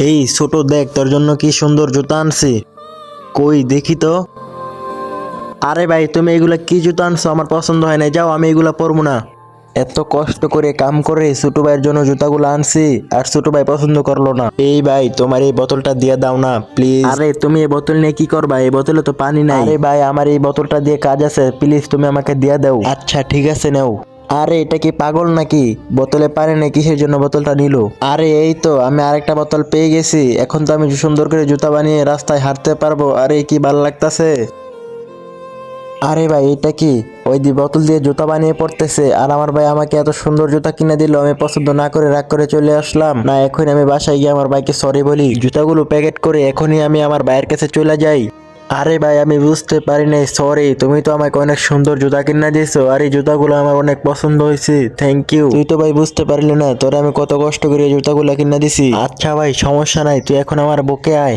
এই ছোট দেখ তোর জন্য কি সুন্দর জুতা আনছি। কই দেখি তো। আরে ভাই তুমি এগুলা কি জুতা আনছো, আমার পছন্দ হয় না, যাও আমি এগুলা পরবো না। এত কষ্ট করে কাম করে ছোট ভাইয়ের জন্য জুতাগুলো আনছি আর ছোট ভাই পছন্দ করলো না। এই ভাই তোমার এই বোতলটা দিয়ে দাও না প্লিজ। আরে তুমি এই বোতল নিয়ে কি করবা, এই বোতলে তো পানি নাই। আরে ভাই আমার এই বোতলটা দিয়ে কাজ আছে, প্লিজ তুমি আমাকে দিয়ে দাও। আচ্ছা ঠিক আছে নাও। আরে এটা কি পাগল নাকি, বোতলে পানি নেই কিসের জন্য বোতলটা নিল। আরে এই তো আমি আরেকটা বোতল পেয়ে গেছি, এখন তো আমি সুন্দর করে জুতা বানিয়ে রাস্তায় হাঁটতে পারবো। আরে কি ভালো লাগতাছে। আরে ভাই এটা কি, ওই বোতল দিয়ে জুতা বানিয়ে পড়তেছে আর আমার ভাই আমাকে এত সুন্দর জুতা কিনে দিল, আমি পছন্দ না করে রাগ করে চলে আসলাম। না এখন আমি বাসায় গিয়ে আমার ভাইকে সরি বলি, জুতাগুলো প্যাকেট করে এখনই আমি আমার ভাইয়ের কাছে চলে যাই। আরে ভাই আমি বুঝতে পারি নাই, সরি, তুমি তো আমাকে অনেক সুন্দর জুতা কিনে দিয়েছো আর এই জুতাগুলো আমার অনেক পছন্দ হয়েছে, থ্যাংক ইউ। তুই তো ভাই বুঝতে পারলি না তোরে আমি কত কষ্ট করে এই জুতাগুলো কিনে দিছি। আচ্ছা ভাই সমস্যা নাই, তুই এখন আমার বুকে আয়।